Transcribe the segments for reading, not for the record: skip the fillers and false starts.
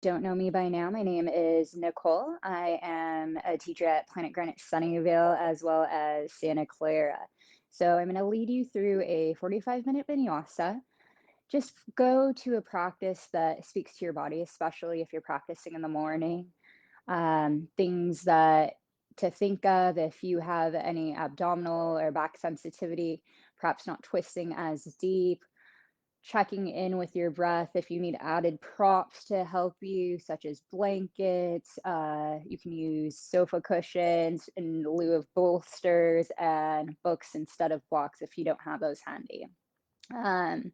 don't know me by now, my name is Nicole. I am a teacher at Planet Granite Sunnyvale as well as Santa Clara. So I'm going to lead you through a 45-minute vinyasa. Just go to a practice that speaks to your body, especially if you're practicing in the morning. Things that to think of if you have any abdominal or back sensitivity, perhaps not twisting as deep, checking in with your breath. If you need added props to help you, such as blankets, you can use sofa cushions in lieu of bolsters, and books instead of blocks if you don't have those handy. Um,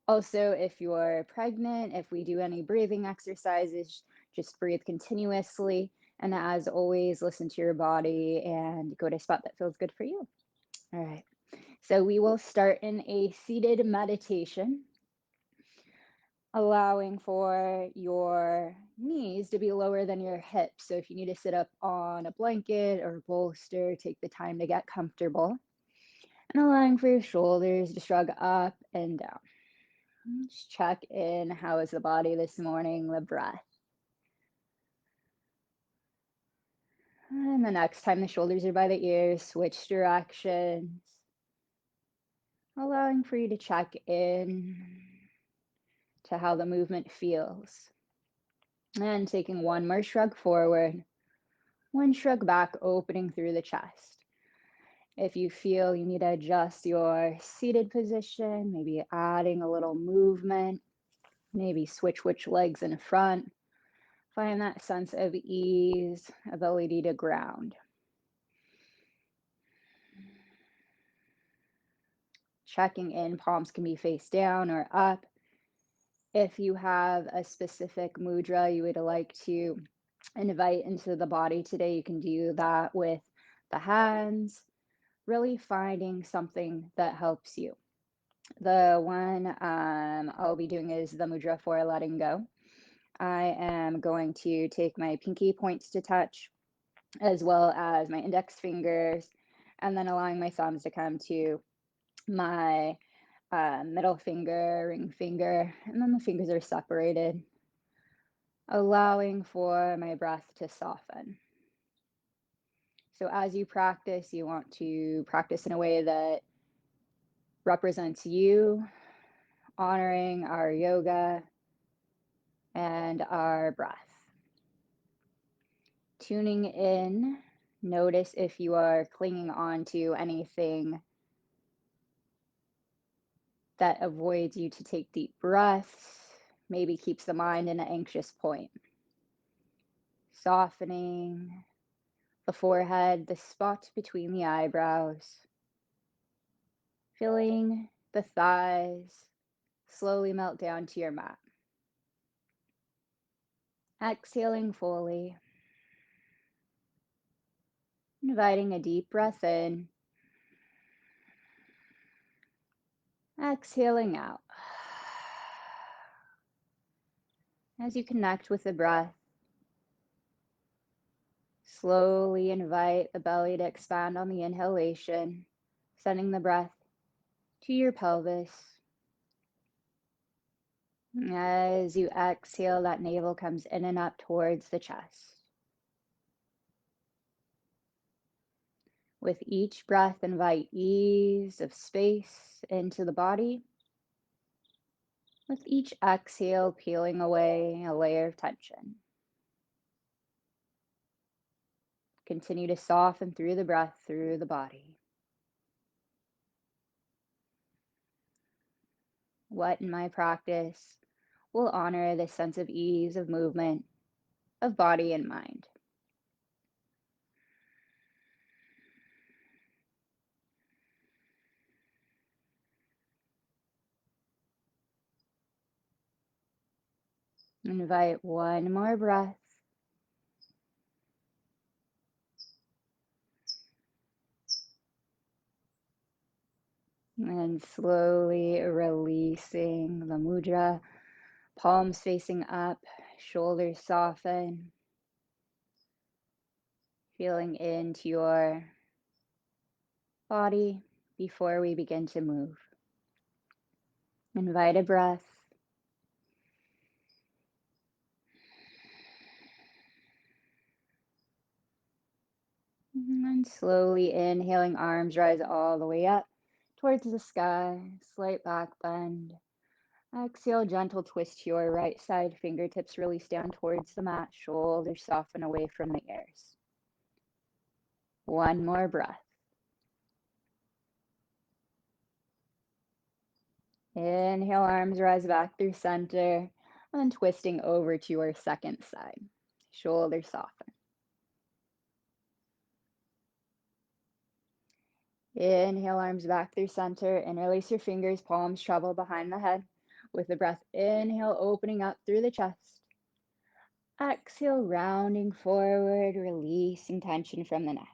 Also, if you're pregnant, if we do any breathing exercises, just breathe continuously. And as always, listen to your body and go to a spot that feels good for you. All right. So we will start in a seated meditation, allowing for your knees to be lower than your hips. So if you need to sit up on a blanket or bolster, take the time to get comfortable. And allowing for your shoulders to shrug up and down. Just check in. How is the body this morning? The breath. And the next time the shoulders are by the ears, switch directions. Allowing for you to check in to how the movement feels. And taking one more shrug forward, one shrug back, opening through the chest. If you feel you need to adjust your seated position, maybe adding a little movement, maybe switch which legs in front. Find that sense of ease, ability to ground. Checking in, palms can be face down or up. If you have a specific mudra you would like to invite into the body today, you can do that with the hands, really finding something that helps you. The one I'll be doing is the mudra for letting go. I am going to take my pinky points to touch, as well as my index fingers, and then allowing my thumbs to come to my middle finger, ring finger, and then the fingers are separated, allowing for my breath to soften. So as you practice, you want to practice in a way that represents you, honoring our yoga and our breath. Tuning in, notice if you are clinging on to anything that avoids you to take deep breaths, maybe keeps the mind in an anxious point. Softening the forehead, the spot between the eyebrows, feeling the thighs slowly melt down to your mat. Exhaling fully, inviting a deep breath in, exhaling out. As you connect with the breath, slowly invite the belly to expand on the inhalation, sending the breath to your pelvis. As you exhale, that navel comes in and up towards the chest. With each breath, invite ease of space into the body. With each exhale, peeling away a layer of tension. Continue to soften through the breath, through the body. What in my practice will honor this sense of ease of movement, of body and mind? Invite one more breath. And slowly releasing the mudra, palms facing up, shoulders soften, feeling into your body before we begin to move. Invite a breath. And slowly inhaling, arms rise all the way up towards the sky, slight back bend. Exhale, gentle twist to your right side, fingertips release down towards the mat, shoulders soften away from the ears. One more breath. Inhale, arms rise back through center, and then twisting over to your second side. Shoulders soften. Inhale, arms back through center, interlace your fingers, palms travel behind the head. With the breath, inhale, opening up through the chest. Exhale, rounding forward, releasing tension from the neck.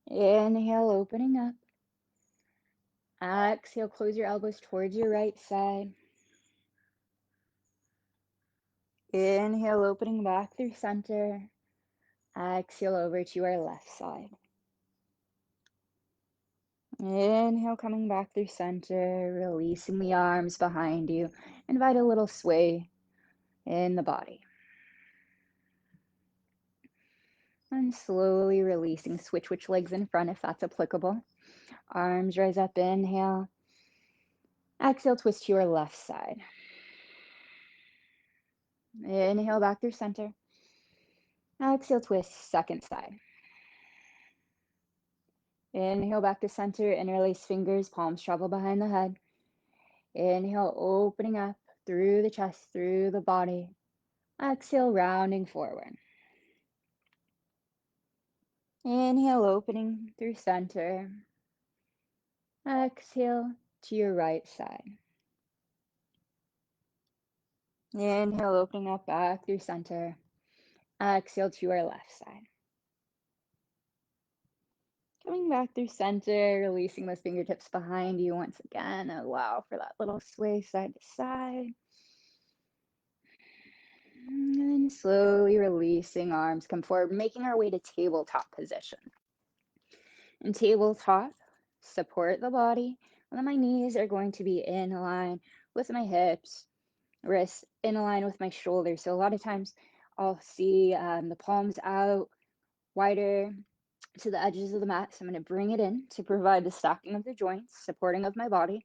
Inhale, opening up. Exhale, close your elbows towards your right side. Inhale, opening back through center. Exhale, over to our left side. Inhale, coming back through center, releasing the arms behind you. Invite a little sway in the body. And slowly releasing, switch which legs in front if that's applicable. Arms rise up, inhale. Exhale, twist to your left side. Inhale, back through center. Exhale, twist, second side. Inhale, back to center, interlace fingers, palms travel behind the head. Inhale, opening up through the chest, through the body. Exhale, rounding forward. Inhale, opening through center. Exhale to your right side. Inhale, opening up back through center. Exhale to our left side. Coming back through center, releasing those fingertips behind you once again. Allow for that little sway side to side. And then slowly releasing, arms come forward, making our way to tabletop position. In tabletop, support the body, and then my knees are going to be in line with my hips, wrists in line with my shoulders. So a lot of times I'll see the palms out wider to the edges of the mat. So I'm going to bring it in to provide the stacking of the joints, supporting of my body,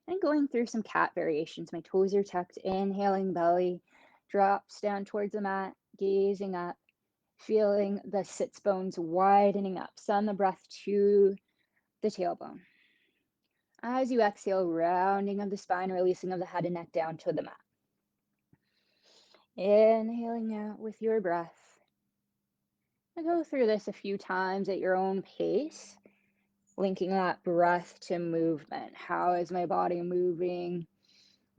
and going through some cat variations. My toes are tucked, inhaling, belly drops down towards the mat, gazing up, feeling the sits bones widening up. Send the breath to the tailbone. As you exhale, rounding of the spine, releasing of the head and neck down to the mat. Inhaling out with your breath. And go through this a few times at your own pace, linking that breath to movement. How is my body moving?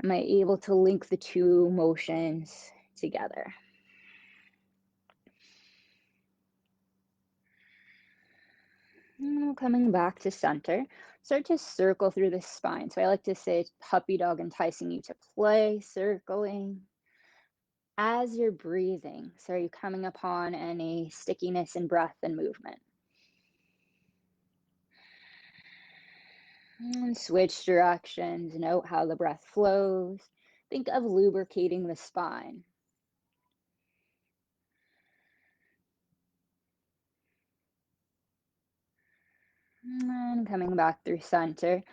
Am I able to link the two motions together? Coming back to center, start to circle through the spine. So I like to say puppy dog, enticing you to play, circling. As you're breathing, so are you coming upon any stickiness in breath and movement? And switch directions, note how the breath flows. Think of lubricating the spine. And coming back through center,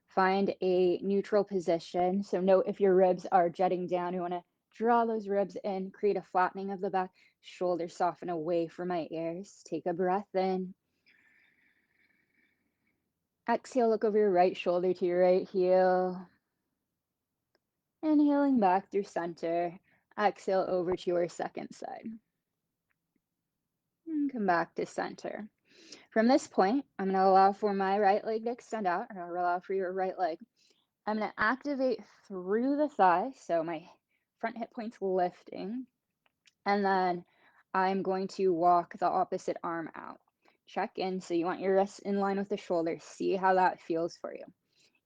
find a neutral position. So note if your ribs are jutting down, you want to draw those ribs in, create a flattening of the back, shoulders soften away from my ears. Take a breath in. Exhale, look over your right shoulder to your right heel. Inhaling back through center. Exhale over to your second side. And come back to center. From this point, I'm going to allow for my right leg to extend out, or I'll allow for your right leg. I'm going to activate through the thigh, so my front hip point's lifting, and then I'm going to walk the opposite arm out. Check in, so you want your wrists in line with the shoulders. See how that feels for you.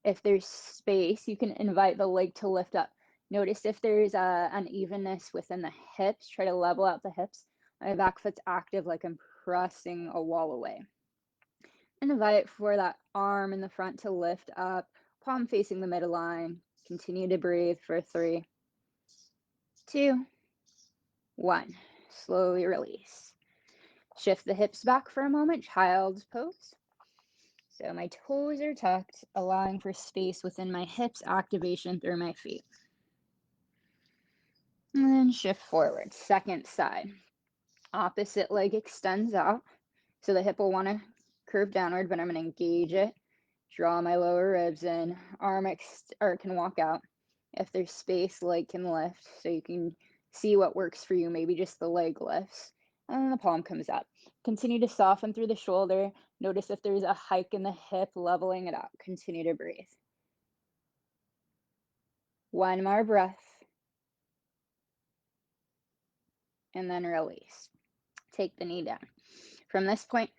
If there's space, you can invite the leg to lift up. Notice if there's unevenness within the hips, try to level out the hips. My back foot's active like I'm pressing a wall away. And invite for that arm in the front to lift up, palm facing the midline. Continue to breathe for 3, 2, 1. Slowly release. Shift the hips back for a moment, child's pose. So my toes are tucked, allowing for space within my hips, activation through my feet. And then shift forward, second side. Opposite leg extends out. So the hip will want to curve downward, but I'm going to engage it. Draw my lower ribs in. Arm can walk out. If there's space, leg can lift. So you can see what works for you. Maybe just the leg lifts. And then the palm comes up. Continue to soften through the shoulder. Notice if there's a hike in the hip, leveling it out. Continue to breathe. One more breath. And then release. Take the knee down. From this point,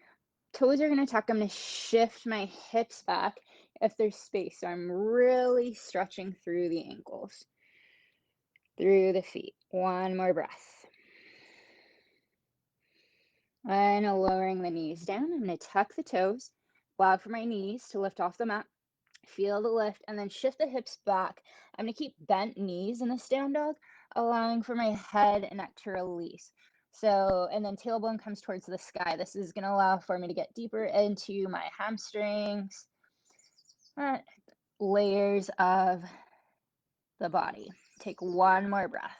toes are going to tuck. I'm going to shift my hips back if there's space. So I'm really stretching through the ankles, through the feet. One more breath. And lowering the knees down. I'm going to tuck the toes, allow for my knees to lift off the mat. Feel the lift, and then shift the hips back. I'm going to keep bent knees in this down dog, allowing for my head and neck to release. So, and then tailbone comes towards the sky. This is going to allow for me to get deeper into my hamstrings, layers of the body. Take one more breath.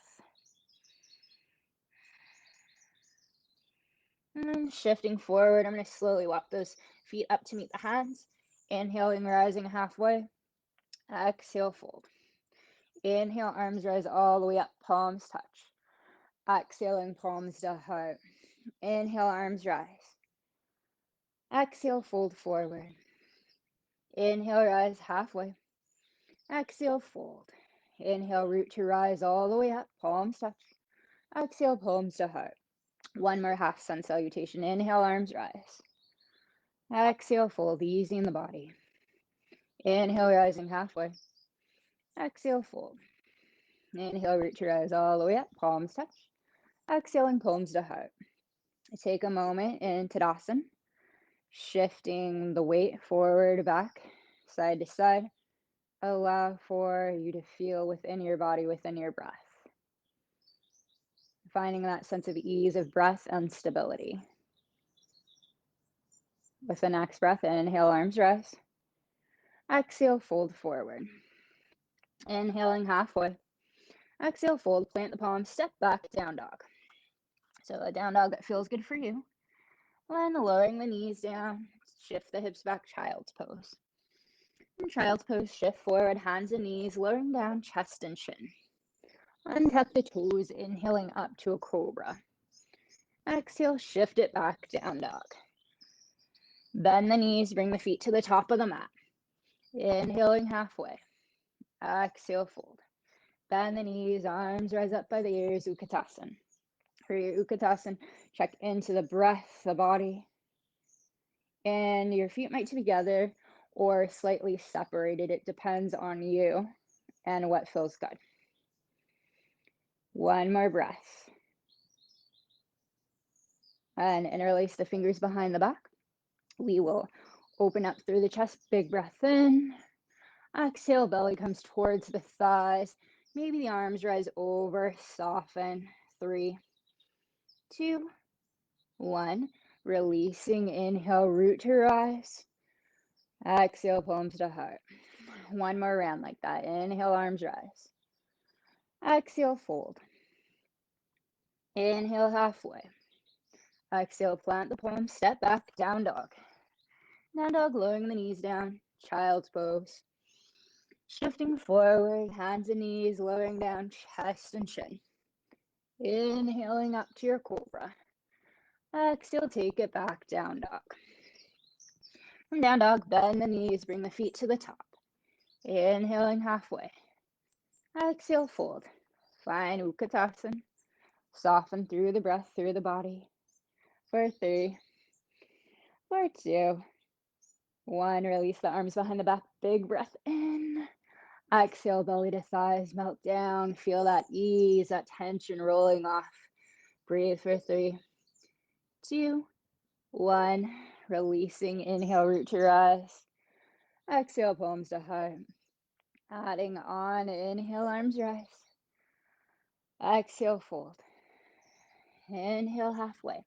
And shifting forward, I'm going to slowly walk those feet up to meet the hands. Inhaling, rising halfway. Exhale, fold. Inhale, arms rise all the way up, palms touch. Exhaling, palms to heart. Inhale, arms rise. Exhale, fold forward. Inhale, rise halfway. Exhale, fold. Inhale, root to rise all the way up, palms touch. Exhale, palms to heart. One more half sun salutation. Inhale, arms rise. Exhale, fold, easy in the body. Inhale, rising halfway. Exhale, fold. Inhale, root to rise all the way up, palms touch. Exhaling, palms to heart. Take a moment in Tadasana, shifting the weight forward, back, side to side. Allow for you to feel within your body, within your breath. Finding that sense of ease of breath and stability. With the next breath, inhale, arms rise. Exhale, fold forward. Inhaling halfway. Exhale, fold, plant the palms, step back, down dog. So a down dog that feels good for you. Then lowering the knees down, shift the hips back, child's pose. In child's pose, shift forward, hands and knees, lowering down, chest and chin. Untuck the toes, inhaling up to a cobra. Exhale, shift it back, down dog. Bend the knees, bring the feet to the top of the mat. Inhaling halfway. Exhale, fold. Bend the knees, arms rise up by the ears, Utkatasana. For your Utkatasana, check into the breath, the body. And your feet might be together or slightly separated. It depends on you and what feels good. One more breath. And interlace the fingers behind the back. We will open up through the chest, big breath in. Exhale, belly comes towards the thighs. Maybe the arms rise over, soften. 3, 2, 1. Releasing, inhale, root to rise. Exhale, palms to heart. One more round like that. Inhale, arms rise. Exhale, fold. Inhale, halfway. Exhale, plant the palms, step back, down dog. Down dog, lowering the knees down, child's pose. Shifting forward, hands and knees, lowering down, chest and chin. Inhaling up to your cobra. Exhale, take it back, down dog. From down dog, bend the knees, bring the feet to the top. Inhaling halfway. Exhale, fold. Find Utkatasana. Soften through the breath, through the body. For 3, for 2, 1. Release the arms behind the back. Big breath in. Exhale, belly to thighs, melt down. Feel that ease, that tension rolling off. Breathe for 3, 2, 1. Releasing, inhale, root to rise. Exhale, palms to heart. Adding on, inhale, arms rise. Exhale, fold. Inhale, halfway.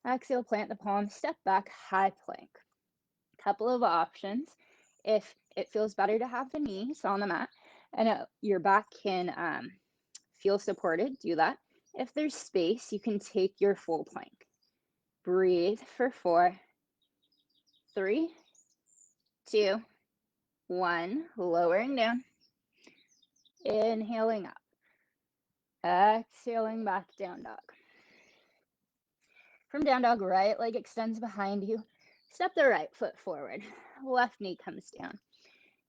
Exhale, plant the palms, step back, high plank. Couple of options. If it feels better to have the knees on the mat and your back can feel supported, do that. If there's space, you can take your full plank. Breathe for 4, 3, 2, 1. Lowering down. Inhaling up. Exhaling back, down dog. From down dog, right leg extends behind you. Step the right foot forward. Left knee comes down.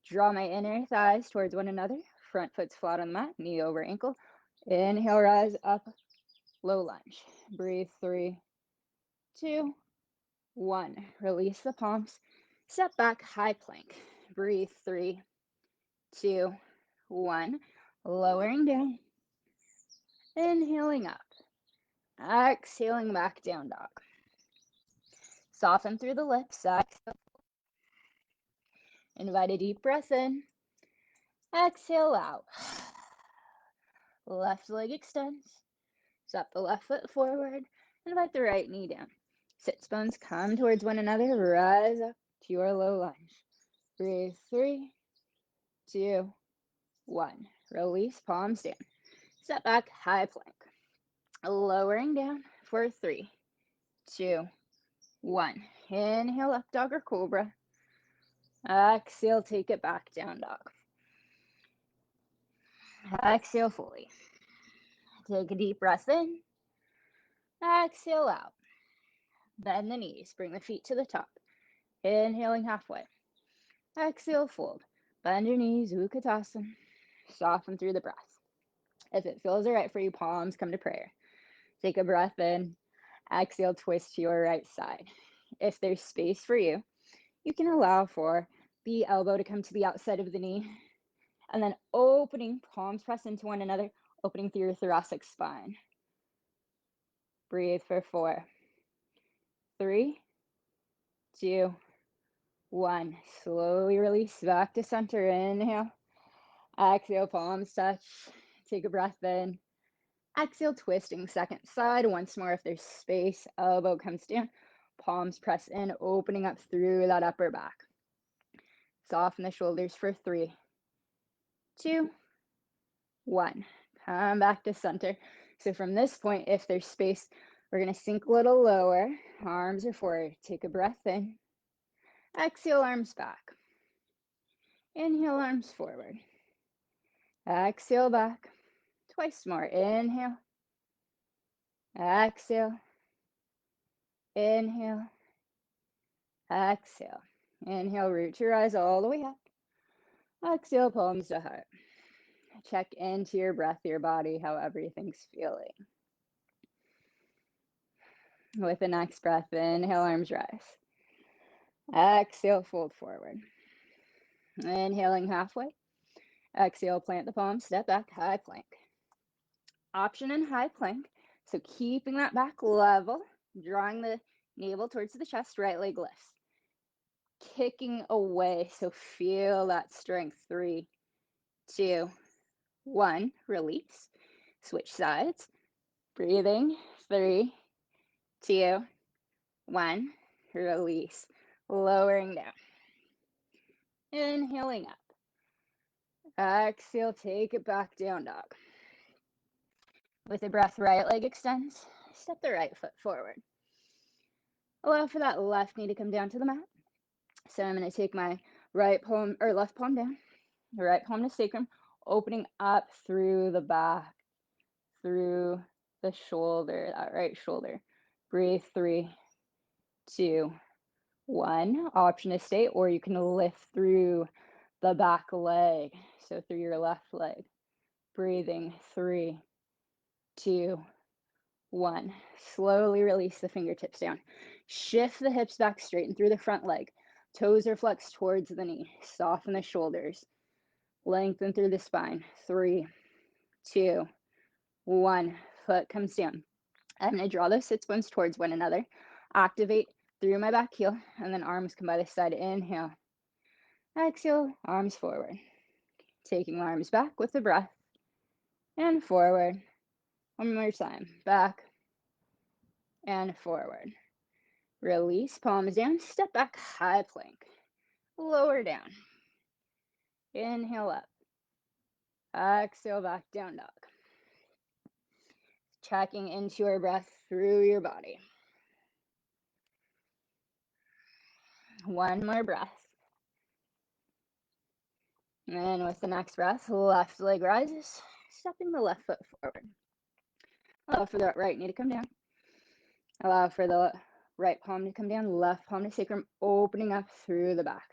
Draw my inner thighs towards one another. Front foot's flat on the mat, knee over ankle. Inhale, rise up, low lunge. Breathe, 3, 2, 1. Release the palms. Step back, high plank. Breathe, 3, 2, 1. Lowering down. Inhaling up. Exhaling back, down dog. Soften through the lips. Exhale. Invite a deep breath in. Exhale out. Left leg extends. Step the left foot forward. Invite the right knee down. Sits bones come towards one another. Rise up to your low lunge. Breathe, 3, 2, 1. Release, palms down. Step back, high plank. Lowering down for 3, 2, 1. Inhale, up dog or cobra. Exhale, take it back, down dog. Exhale fully. Take a deep breath in. Exhale out. Bend the knees. Bring the feet to the top. Inhaling halfway. Exhale, fold. Bend your knees, Utkatasana. Soften through the breath. If it feels all right for you, palms come to prayer. Take a breath in. Exhale, twist to your right side. If there's space for you, you can allow for the elbow to come to the outside of the knee. And then opening, palms press into one another, opening through your thoracic spine. Breathe for 4, 3, 2, 1. Slowly release back to center. Inhale. Exhale, palms touch. Take a breath in. Exhale, twisting second side. Once more, if there's space, elbow comes down. Palms press in, opening up through that upper back. Soften the shoulders for 3, 2, 1. Come back to center. So from this point, if there's space, we're going to sink a little lower. Arms are forward. Take a breath in. Exhale, arms back. Inhale, arms forward. Exhale, back. Twice more. Inhale. Exhale. Inhale. Exhale. Inhale, root your eyes all the way up. Exhale, palms to heart. Check into your breath, your body, how everything's feeling. With the next breath, inhale, arms rise. Exhale, fold forward. Inhaling halfway. Exhale, plant the palms, step back, high plank. Option in high plank. So keeping that back level, drawing the navel towards the chest, right leg lifts. Kicking away, so feel that strength. 3, 2, 1. Release. Switch sides. Breathing. 3, 2, 1. Release. Lowering down. Inhaling up. Exhale, take it back, down dog. With the breath, right leg extends. Step the right foot forward. Allow for that left knee to come down to the mat. So I'm going to take my right palm or left palm down, the right palm to sacrum, opening up through the back, through the shoulder, that right shoulder. Breathe. 3, 2, 1. Option to stay, or you can lift through the back leg, so through your left leg. Breathing. 3, 2, 1. Slowly release the fingertips down. Shift the hips back, straighten through the front leg. Toes are flexed towards the knee. Soften the shoulders. Lengthen through the spine. 3, 2, 1. Foot comes down. I'm going to draw those sits bones towards one another. Activate through my back heel, and then arms come by the side. Inhale. Exhale, arms forward. Taking arms back with the breath. And forward. One more time. Back and forward. Release, palms down, step back, high plank. Lower down. Inhale up. Exhale, back down dog. Checking into your breath through your body. One more breath. And with the next breath, left leg rises, stepping the left foot forward. Allow for the right knee to come down. Allow for the right palm to come down, left palm to sacrum, opening up through the back.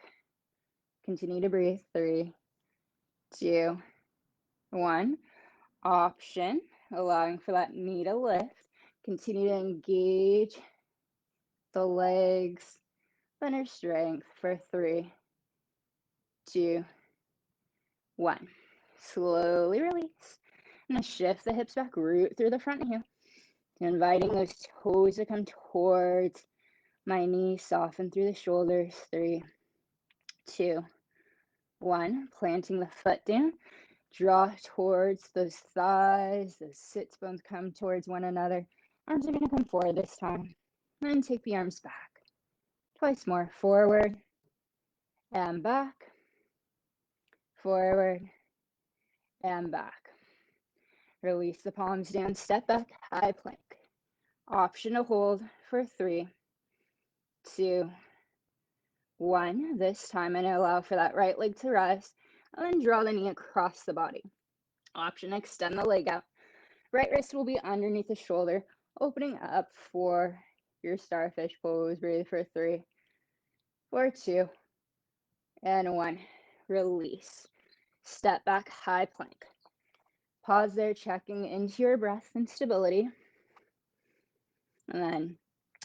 Continue to breathe. 3, 2, 1. Option, allowing for that knee to lift. Continue to engage the legs, inner strength for 3, 2, 1. Slowly release. I'm going to shift the hips back, root through the front heel. Inviting those toes to come towards my knees, soften through the shoulders. 3, 2, 1. Planting the foot down. Draw towards those thighs, those sits bones come towards one another. Arms are going to come forward this time. And take the arms back. Twice more. Forward and back. Forward and back. Release the palms down, step back, high plank. Option to hold for 3, 2, 1. This time I'm going to allow for that right leg to rise. And then draw the knee across the body. Option, extend the leg out. Right wrist will be underneath the shoulder, opening up for your starfish pose. Breathe for 3, 4, 2, and 1. Release. Step back, high plank. Pause there, checking into your breath and stability. And then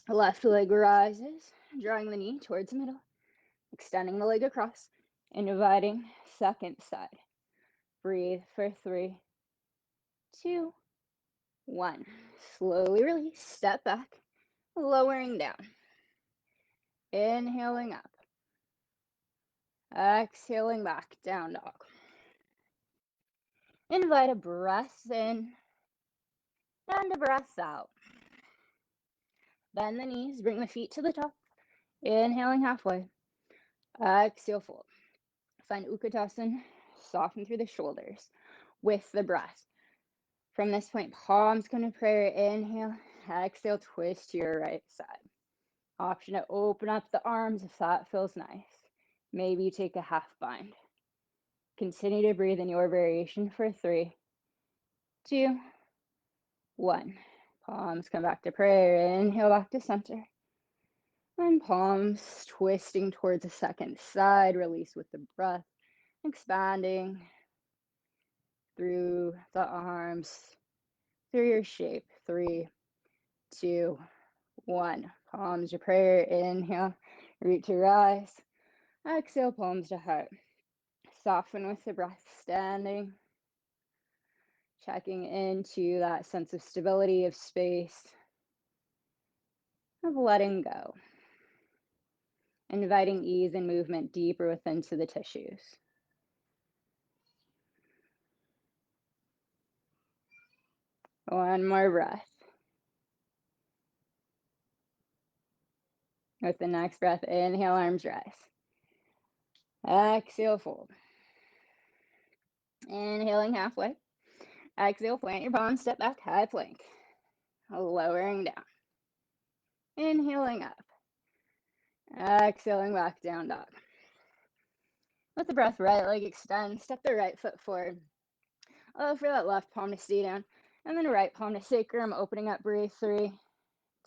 left leg rises, drawing the knee towards the middle, extending the leg across, and inviting second side. Breathe for 3, 2, 1. Slowly release, step back, lowering down. Inhaling up. Exhaling back, down dog. Invite a breath in and a breath out. Bend the knees, bring the feet to the top. Inhaling halfway. Exhale, fold. Find Utkatasana, soften through the shoulders with the breath. From this point, palms come to prayer. Inhale, exhale, twist to your right side. Option to open up the arms if that feels nice. Maybe you take a half bind. Continue to breathe in your variation for 3, 2, 1. Palms come back to prayer. Inhale back to center. And palms twisting towards the second side. Release with the breath. Expanding through the arms, through your shape. 3, 2, 1. Palms to prayer. Inhale, root to rise. Exhale, palms to heart. Soften with the breath, standing. Checking into that sense of stability, of space, of letting go. Inviting ease and movement deeper within to the tissues. One more breath. With the next breath, inhale, arms rise. Exhale, fold. Inhaling halfway. Exhale, plant your palms, step back, high plank. Lowering down. Inhaling up. Exhaling back, down dog. With the breath, right leg extend, step the right foot forward. Allow for that left palm to stay down. And then right palm to sacrum, opening up, breathe. 3,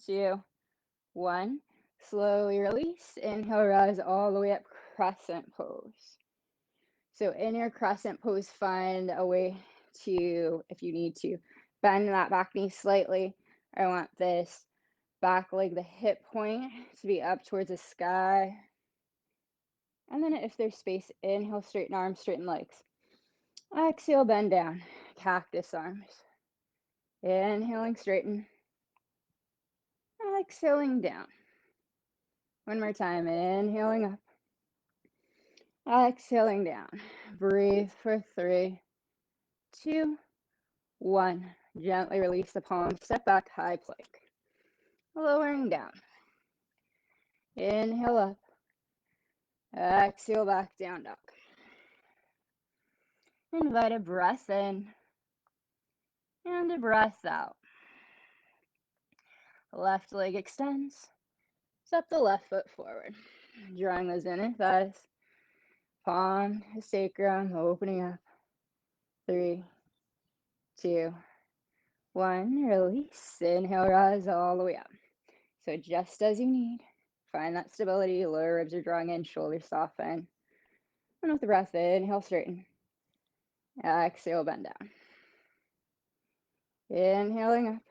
2, 1. Slowly release. Inhale, rise all the way up, crescent pose. So in your crescent pose, find a way to, if you need to, bend that back knee slightly. I want this back leg, the hip point, to be up towards the sky. And then if there's space, inhale, straighten arms, straighten legs. Exhale, bend down, cactus arms. Inhaling, straighten. Exhaling down. One more time, inhaling up. Exhaling down. Breathe for 3, 2, 1. Gently release the palms, step back, high plank. Lowering down. Inhale up. Exhale back down dog. Invite a breath in and a breath out. Left leg extends. Step the left foot forward. Drawing those inner thighs. Palm, sacrum, opening up. 3, 2, 1. Release. Inhale, rise all the way up. So just as you need. Find that stability. Lower ribs are drawing in, shoulders soften. And with the breath, inhale, straighten. Exhale, bend down. Inhaling up.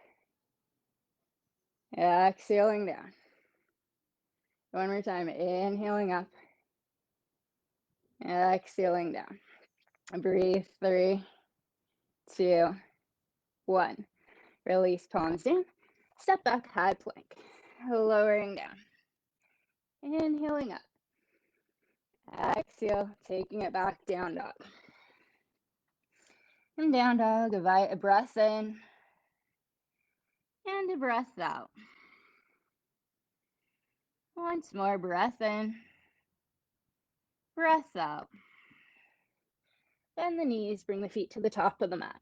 Exhaling down. One more time. Inhaling up. Exhaling down. Breathe. 3, 2, 1. Release, palms down. Step back, high plank. Lowering down. Inhaling up. Exhale, taking it back, down dog. And down dog, a breath in. And a breath out. Once more, breath in. Breath out. Bend the knees, bring the feet to the top of the mat.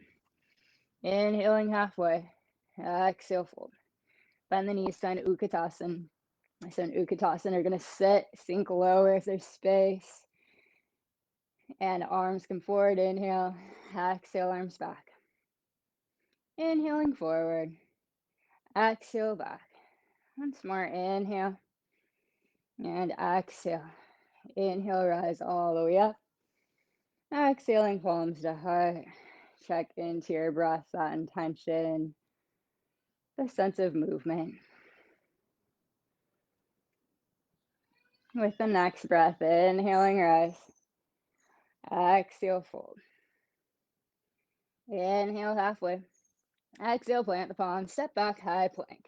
Inhaling halfway. Exhale, fold. Bend the knees, find Utkatasana. So in Utkatasana, you're going to sit, sink lower if there's space. And arms come forward. Inhale. Exhale, arms back. Inhaling forward. Exhale, back. Once more, inhale. And exhale. Inhale, rise all the way up. Exhaling, palms to heart. Check into your breath, that intention, the sense of movement. With the next breath, inhaling, rise. Exhale, fold. Inhale, halfway. Exhale, plant the palms, step back, high plank.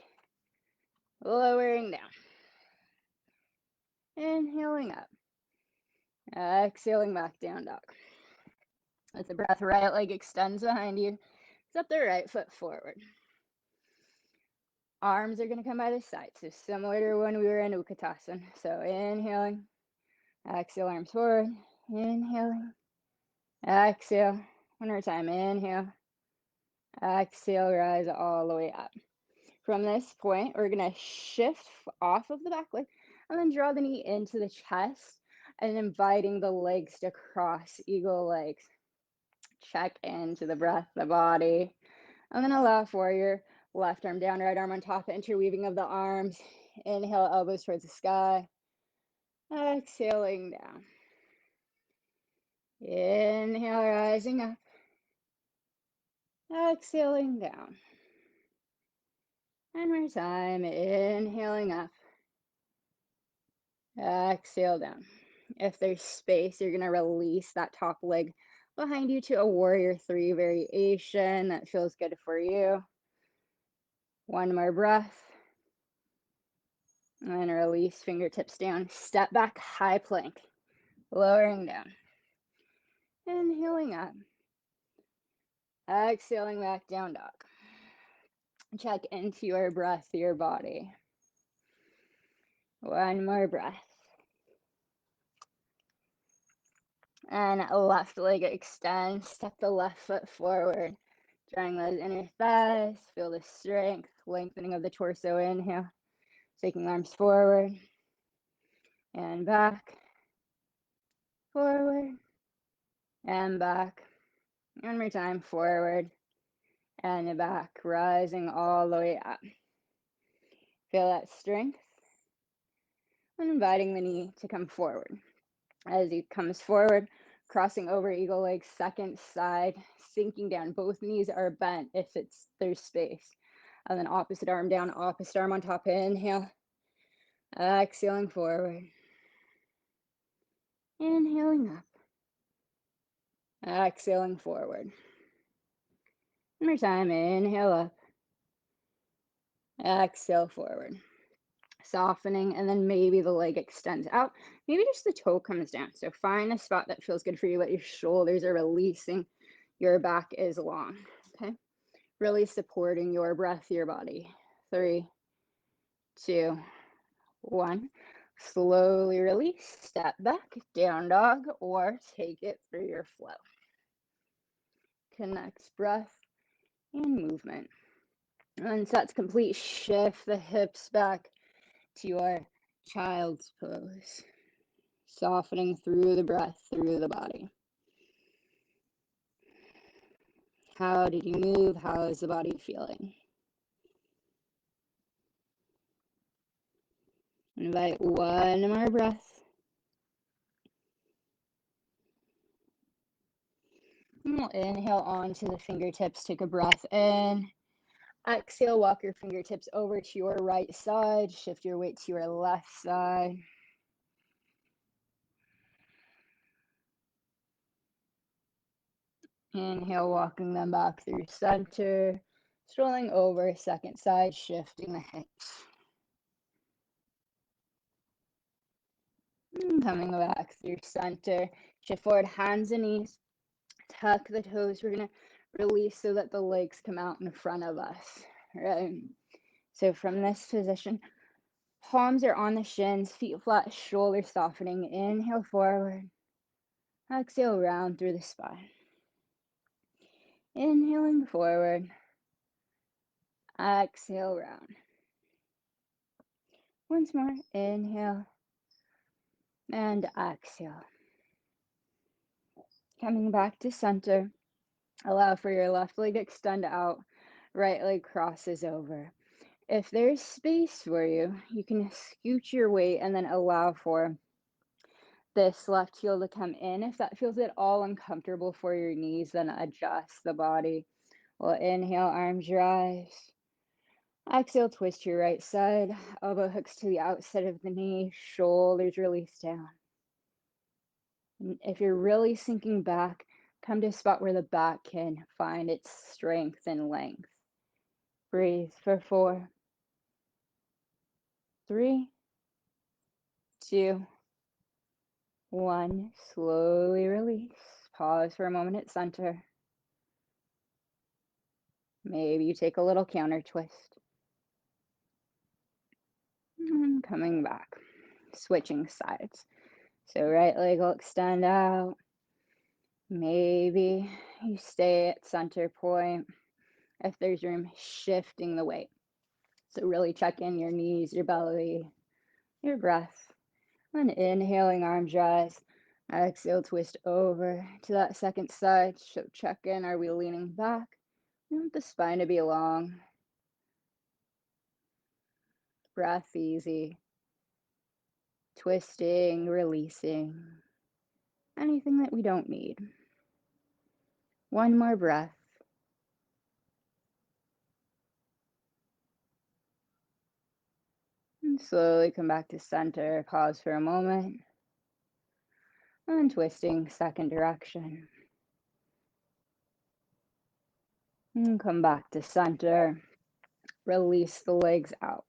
Lowering down. Inhaling up. Exhaling back, down dog. As the breath, right leg extends behind you. Step the right foot forward. Arms are going to come by the side, so similar to when we were in Utkatasana. So inhaling, exhale, arms forward, inhaling, exhale. One more time, inhale, exhale, rise all the way up. From this point, we're going to shift off of the back leg and then draw the knee into the chest and inviting the legs to cross, eagle legs. Check into the breath, the body. And then allow for your left arm down, right arm on top, interweaving of the arms. Inhale, elbows towards the sky. Exhaling down. Inhale, rising up. Exhaling down. One more time. Inhaling up. Exhale down. If there's space, you're going to release that top leg behind you to a warrior 3 variation. That feels good for you. One more breath. And release, fingertips down. Step back, high plank. Lowering down. Inhaling up. Exhaling back, down dog. Check into your breath, your body. One more breath. And left leg extends. Step the left foot forward. Drawing those inner thighs. Feel the strength. Lengthening of the torso. Inhale. Taking arms forward. And back. Forward. And back. One more time. Forward. And back. Rising all the way up. Feel that strength. And inviting the knee to come forward. As he comes forward, crossing over eagle legs, second side, sinking down. Both knees are bent if there's space. And then opposite arm down, opposite arm on top. Inhale. Exhaling forward. Inhaling up. Exhaling forward. One more time. Inhale up. Exhale forward. Softening, and then maybe the leg extends out. Maybe just the toe comes down. So find a spot that feels good for you, that your shoulders are releasing, your back is long. Okay. Really supporting your breath, your body. 3, 2, 1. Slowly release, step back, down dog, or take it through your flow. Connect breath and movement. Once that's complete, shift the hips back to your child's pose, softening through the breath, through the body. How did you move? How is the body feeling? Invite one more breath. And we'll inhale onto the fingertips. Take a breath in. Exhale, walk your fingertips over to your right side. Shift your weight to your left side. Inhale, walking them back through center. Strolling over, second side, shifting the hips. And coming back through center. Shift forward, hands and knees. Tuck the toes. We're going to release so that the legs come out in front of us. Right? So from this position, palms are on the shins, feet flat, shoulders softening. Inhale forward. Exhale, round through the spine. Inhaling forward. Exhale, round. Once more. Inhale. And exhale. Coming back to center. Allow for your left leg to extend out. Right leg crosses over. If there's space for you, you can scoot your weight and then allow for this left heel to come in. If that feels at all uncomfortable for your knees, then adjust the body. We'll inhale, arms rise. Exhale, twist your right side. Elbow hooks to the outside of the knee. Shoulders release down. And if you're really sinking back, come to a spot where the back can find its strength and length. Breathe for 4, 3, 2, 1. Slowly release. Pause for a moment at center. Maybe you take a little counter twist. And coming back. Switching sides. So right leg will extend out. Maybe you stay at center point. If there's room, shifting the weight. So really check in your knees, your belly, your breath. And inhaling, arms rise. Exhale, twist over to that second side. So check in, are we leaning back? We want the spine to be long. Breath easy. Twisting, releasing. Anything that we don't need. One more breath. And slowly come back to center. Pause for a moment. And twisting, second direction. And come back to center. Release the legs out.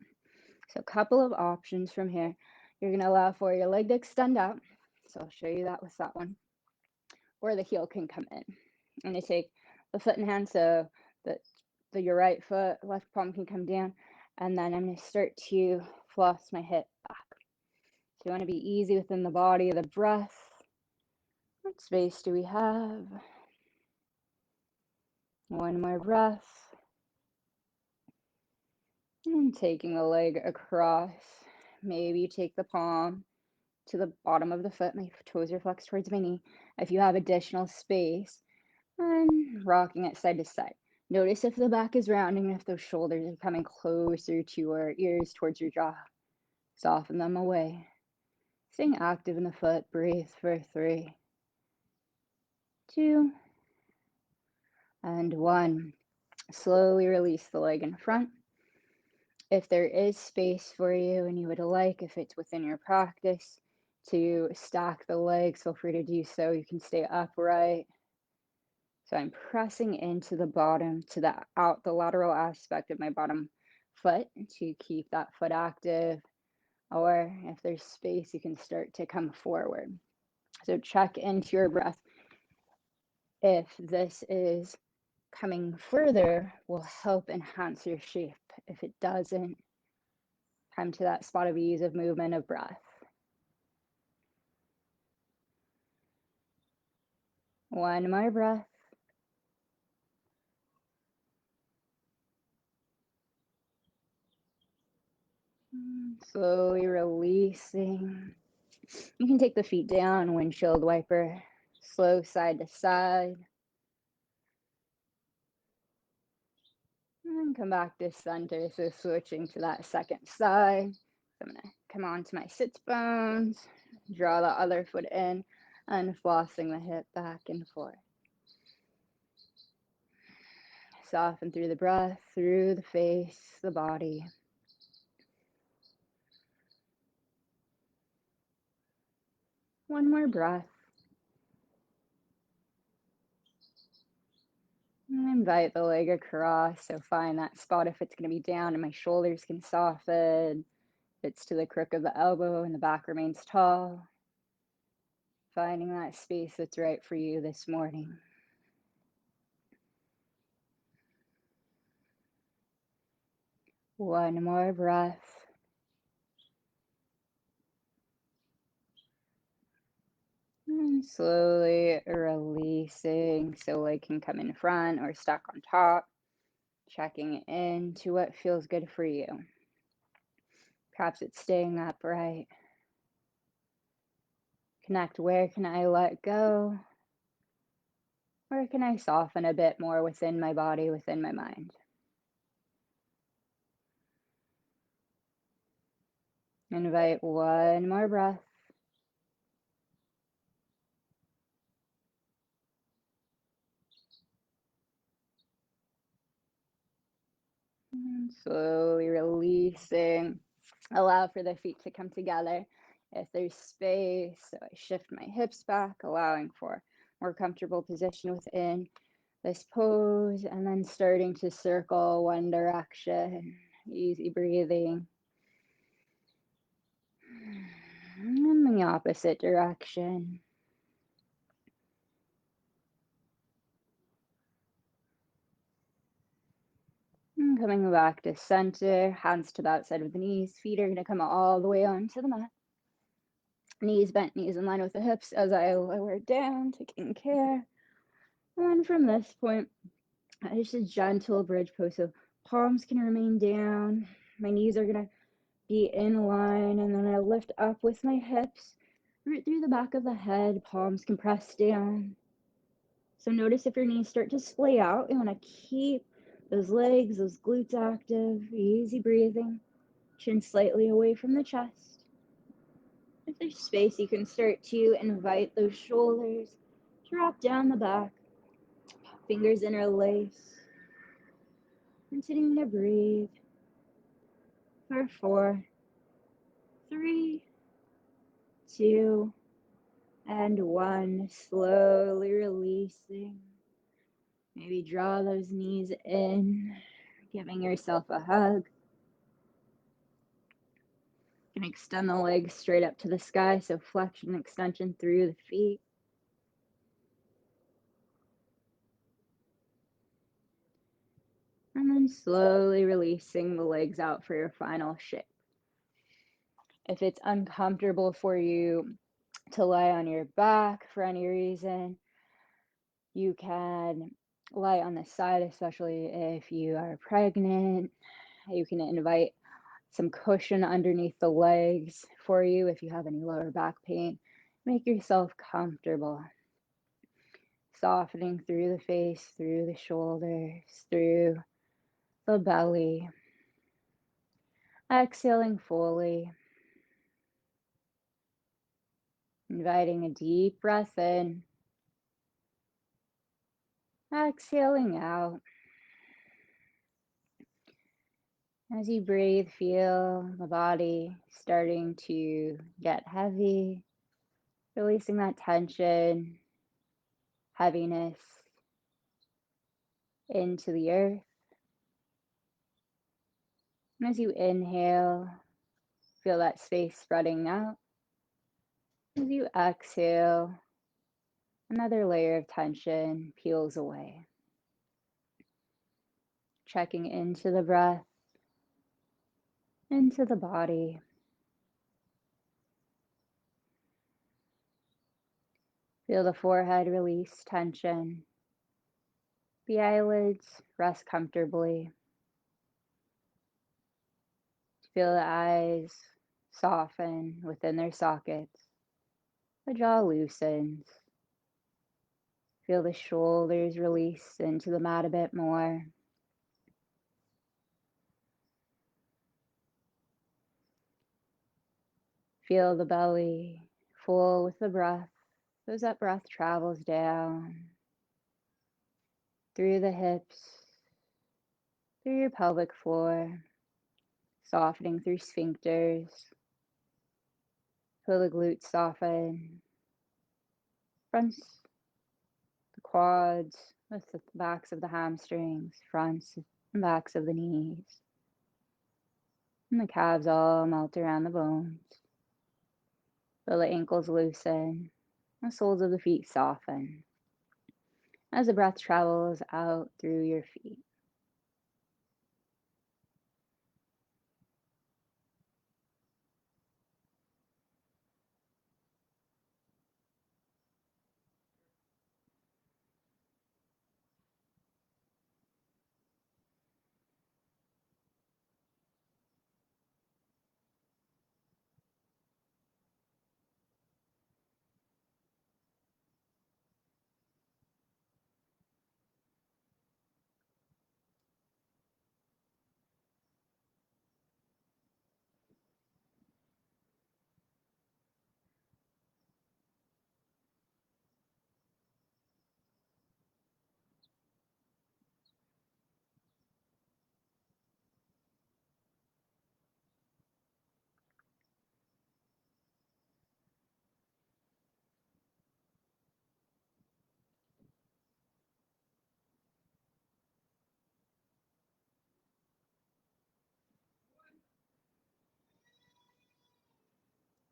So a couple of options from here. You're going to allow for your leg to extend out. So I'll show you that with that one. Or the heel can come in. I'm going to take the foot and hand so that your right foot, left palm can come down. And then I'm going to start to floss my hip back. So you want to be easy within the body, the breath. What space do we have? One more breath. And taking the leg across. Maybe you take the palm to the bottom of the foot. My toes are flexed towards my knee. If you have additional space, and rocking it side to side. Notice if the back is rounding, if those shoulders are coming closer to your ears, towards your jaw. Soften them away. Staying active in the foot. Breathe for 3, 2, and 1. Slowly release the leg in front. If there is space for you and you would like, if it's within your practice, to stack the legs, feel free to do so. You can stay upright. So I'm pressing into the bottom, to the lateral aspect of my bottom foot to keep that foot active. Or if there's space, you can start to come forward. So check into your breath. If this is coming further, will help enhance your shape. If it doesn't, come to that spot of ease of movement of breath. One more breath. Slowly releasing. You can take the feet down, windshield wiper, slow side to side. And come back to center, so switching to that second side. So I'm gonna come onto my sits bones, draw the other foot in, and flossing the hip back and forth. Soften through the breath, through the face, the body. One more breath. And invite the leg across, so find that spot if it's going to be down and my shoulders can soften. If it's to the crook of the elbow and the back remains tall. Finding that space that's right for you this morning. One more breath. And slowly releasing, so leg can come in front or stuck on top. Checking into what feels good for you. Perhaps it's staying upright. Connect, where can I let go? Where can I soften a bit more within my body, within my mind? Invite one more breath. And slowly releasing. Allow for the feet to come together if there's space. So I shift my hips back, allowing for more comfortable position within this pose, and then starting to circle one direction. Easy breathing. And the opposite direction. And coming back to center, hands to the outside of the knees. Feet are going to come all the way onto the mat. Knees bent, knees in line with the hips as I lower down, taking care. And from this point, just a gentle bridge pose. So palms can remain down. My knees are going to be in line, and then I lift up with my hips right through the back of the head. Palms can press down. So notice if your knees start to splay out, you want to keep those legs, those glutes active. Easy breathing. Chin slightly away from the chest. If there's space, you can start to invite those shoulders, drop down the back, fingers interlace. Continuing to breathe for 4, 3, 2, and 1. Slowly releasing. Maybe draw those knees in, giving yourself a hug. You can extend the legs straight up to the sky, so flexion and extension through the feet. And then slowly releasing the legs out for your final shape. If it's uncomfortable for you to lie on your back for any reason, you can lie on the side, especially if you are pregnant. You can invite some cushion underneath the legs for you if you have any lower back pain. Make yourself comfortable. Softening through the face, through the shoulders, through the belly. Exhaling fully. Inviting a deep breath in. Exhaling out. As you breathe, feel the body starting to get heavy, releasing that tension, heaviness into the earth. And as you inhale, feel that space spreading out. As you exhale, another layer of tension peels away. Checking into the breath, into the body. Feel the forehead release tension. The eyelids rest comfortably. Feel the eyes soften within their sockets. The jaw loosens. Feel the shoulders release into the mat a bit more. Feel the belly full with the breath as that breath travels down through the hips, through your pelvic floor, softening through sphincters. Feel the glutes soften, fronts, the quads, with the backs of the hamstrings, fronts and backs of the knees, and the calves all melt around the bones. Feel the ankles loosen, the soles of the feet soften as the breath travels out through your feet.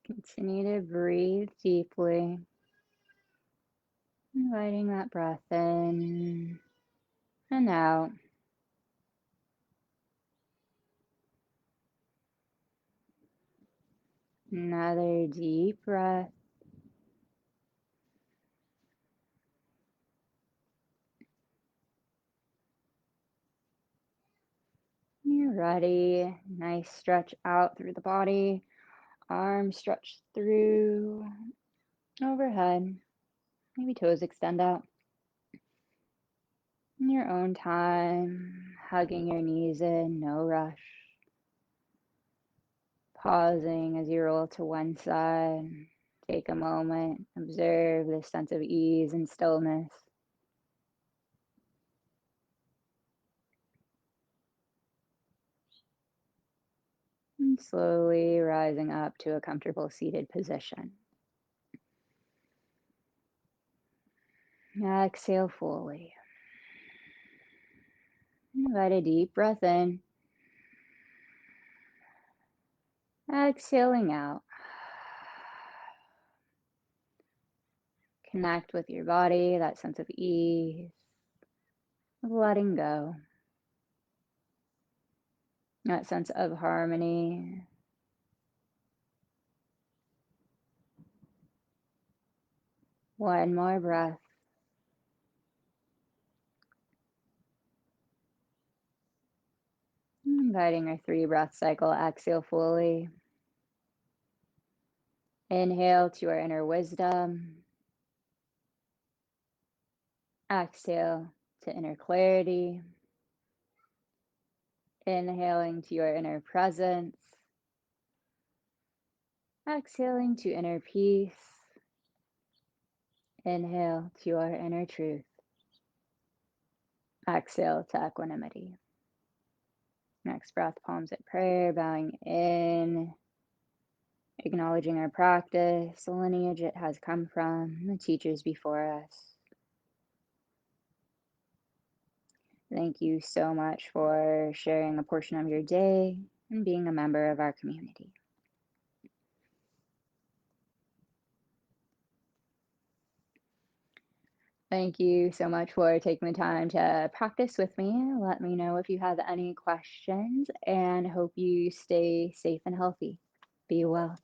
Continue to breathe deeply, inviting that breath in and out. Another deep breath. You're ready. Nice stretch out through the body. Arms stretch through, overhead. Maybe toes extend out. In your own time, hugging your knees in, no rush. Pausing as you roll to one side. Take a moment, observe this sense of ease and stillness. And slowly rising up to a comfortable seated position. Exhale fully. Invite a deep breath in. Exhaling out. Connect with your body, that sense of ease, of letting go, that sense of harmony. One more breath. Inviting our 3-breath cycle. Exhale fully. Inhale to our inner wisdom. Exhale to inner clarity. Inhaling to your inner presence. Exhaling to inner peace. Inhale to our inner truth. Exhale to equanimity. Next breath, palms at prayer, bowing in, acknowledging our practice, the lineage it has come from, the teachers before us. Thank you so much for sharing a portion of your day and being a member of our community. Thank you so much for taking the time to practice with me. Let me know if you have any questions and hope you stay safe and healthy. Be well.